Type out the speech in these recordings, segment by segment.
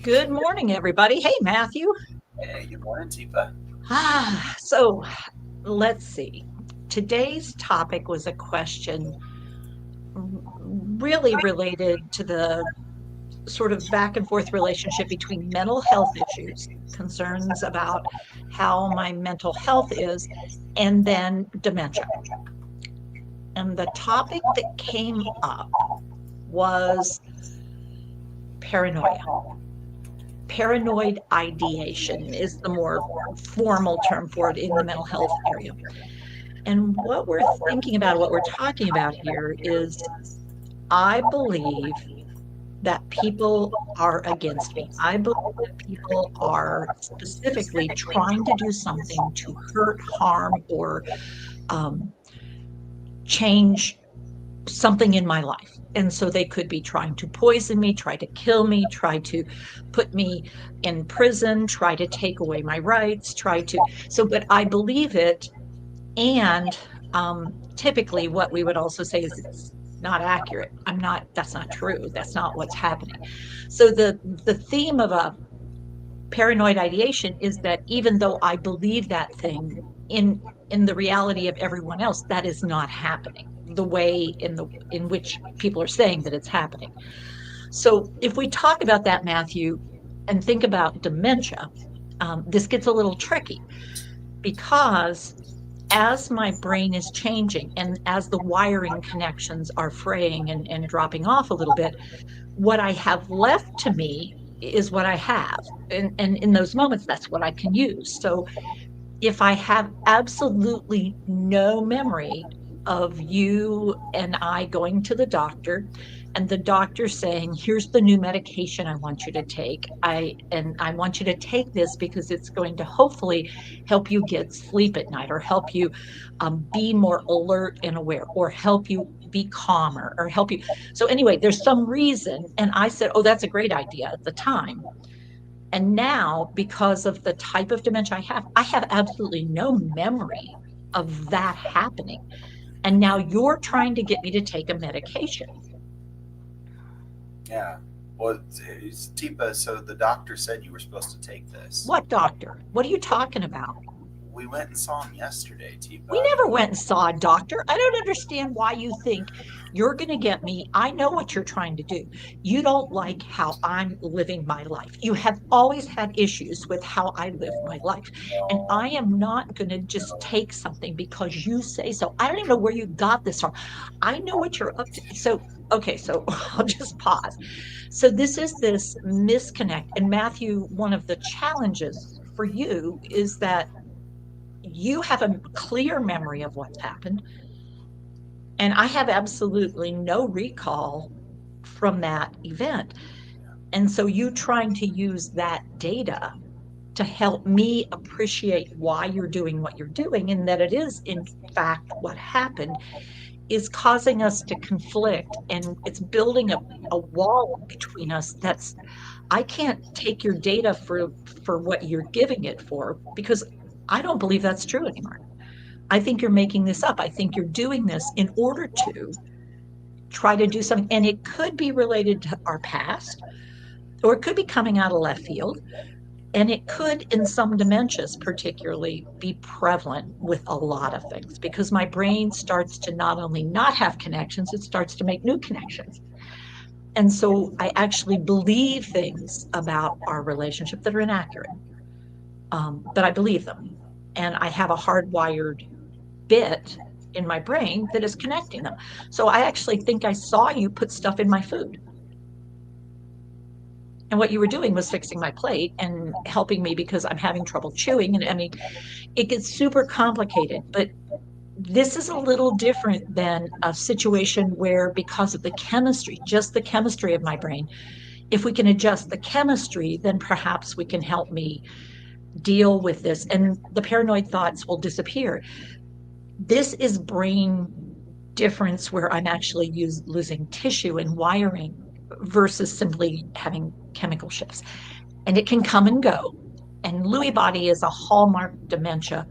Good morning, everybody. Hey, Matthew. Hey, good morning, Teepa. So let's see. Today's topic was a question really related to the sort of back and forth relationship between mental health issues, concerns about how my mental health is, and then dementia. And the topic that came up was paranoia. Paranoid ideation is the more formal term for it in the mental health area. And what we're thinking about, what we're talking about here is I believe that people are against me. I believe that people are specifically trying to do something to hurt, harm, or um, change something in my life. And so they could be trying to poison me, try to kill me, try to put me in prison, try to take away my rights, try to. So, but I believe it. And typically, what we would also say is it's not accurate. That's not true. That's not what's happening. So, the theme of a paranoid ideation is that even though I believe that thing in the reality of everyone else, that is not happening the way in which people are saying that it's happening. So if we talk about that, Matthew, and think about dementia, this gets a little tricky because as my brain is changing and as the wiring connections are fraying and dropping off a little bit, what I have left to me is what I have. And in those moments, that's what I can use. So if I have absolutely no memory of you and I going to the doctor and the doctor saying, here's the new medication I want you to take. I want you to take this because it's going to hopefully help you get sleep at night or help you be more alert and aware or help you be calmer or help you. So anyway, there's some reason. And I said, oh, that's a great idea at the time. And now, because of the type of dementia I have absolutely no memory of that happening. And now you're trying to get me to take a medication. Yeah. Well, it's Teepa, so the doctor said you were supposed to take this. What doctor? What are you talking about? We went and saw him yesterday, We Teepa. never went and saw a doctor. I don't understand why you think you're going to get me. I know what you're trying to do. You don't like how I'm living my life. You have always had issues with how I live my life. And I am not going to just take something because you say so. I don't even know where you got this from. I know what you're up to. So, okay, so I'll just pause. So, this misconnect. And Matthew, one of the challenges for you is that you have a clear memory of what's happened, and I have absolutely no recall from that event. And so you trying to use that data to help me appreciate why you're doing what you're doing and that it is in fact what happened is causing us to conflict, and it's building a wall between us. That's I can't take your data for what you're giving it for because I don't believe that's true anymore. I think you're making this up. I think you're doing this in order to try to do something. And it could be related to our past, or it could be coming out of left field. And it could, in some dementias, particularly, be prevalent with a lot of things because my brain starts to not only not have connections, it starts to make new connections. And so I actually believe things about our relationship that are inaccurate, but I believe them. And I have a hardwired bit in my brain that is connecting them. So I actually think I saw you put stuff in my food. And what you were doing was fixing my plate and helping me because I'm having trouble chewing. And I mean, it gets super complicated, but this is a little different than a situation where, because of the chemistry, just the chemistry of my brain, if we can adjust the chemistry, then perhaps we can help me deal with this and the paranoid thoughts will disappear. This is brain difference where I'm actually losing tissue and wiring versus simply having chemical shifts. And it can come and go. And Lewy body is a hallmark dementia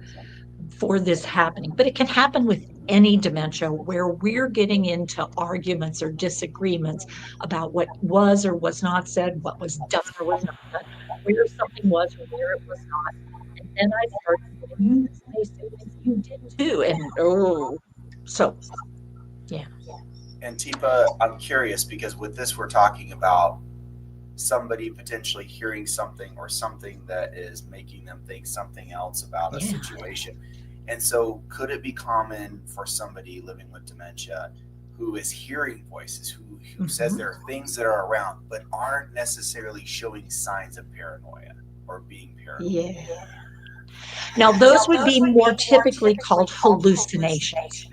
for this happening, but it can happen with any dementia where we're getting into arguments or disagreements about what was or was not said, what was done or was not done, where something was or where it was not. And then I start giving you the space to think you did too. And oh, so yeah. And Teepa, I'm curious because with this, we're talking about somebody potentially hearing something or something that is making them think something else about a Yeah. situation. And so, could it be common for somebody living with dementia who is hearing voices, who says Mhm. there are things that are around, but aren't necessarily showing signs of paranoia or being paranoid? Yeah. Now, those would be more typically called hallucinations.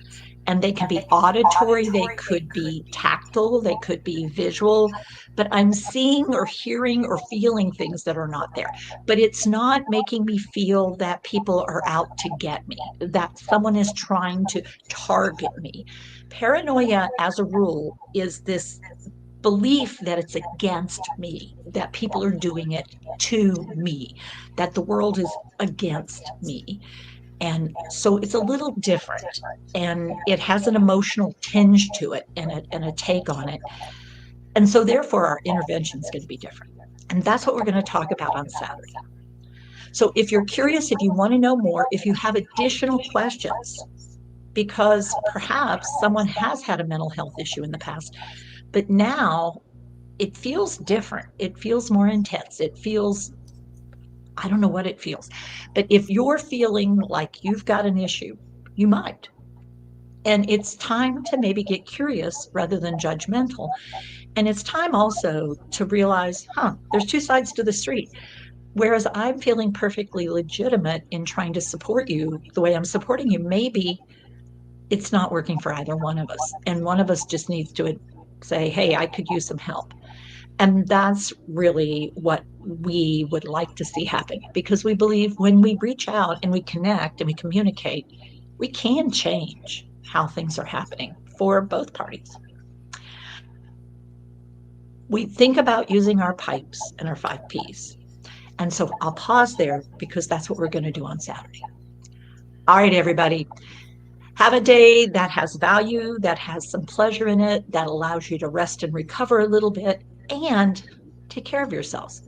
And they can be auditory, they could be tactile, they could be visual, but I'm seeing or hearing or feeling things that are not there. But it's not making me feel that people are out to get me, that someone is trying to target me. Paranoia, as a rule, is this belief that it's against me, that people are doing it to me, that the world is against me. And so it's a little different and it has an emotional tinge to it and a take on it. And so therefore our intervention is going to be different. And that's what we're going to talk about on Saturday. So if you're curious, if you want to know more, if you have additional questions, because perhaps someone has had a mental health issue in the past, but now it feels different. It feels more intense. It feels, I don't know what it feels. But if you're feeling like you've got an issue, you might. And it's time to maybe get curious rather than judgmental. And it's time also to realize, there's two sides to the street. Whereas I'm feeling perfectly legitimate in trying to support you the way I'm supporting you, maybe it's not working for either one of us. And one of us just needs to say, hey, I could use some help. And that's really what we would like to see happen because we believe when we reach out and we connect and we communicate, we can change how things are happening for both parties. We think about using our pipes and our 5 Ps. And so I'll pause there because that's what we're going to do on Saturday. All right, everybody. Have a day that has value, that has some pleasure in it, that allows you to rest and recover a little bit, and take care of yourselves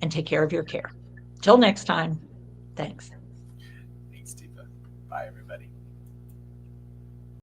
and take care of your care. Till next time, thanks. Thanks, Teepa. Bye, everybody.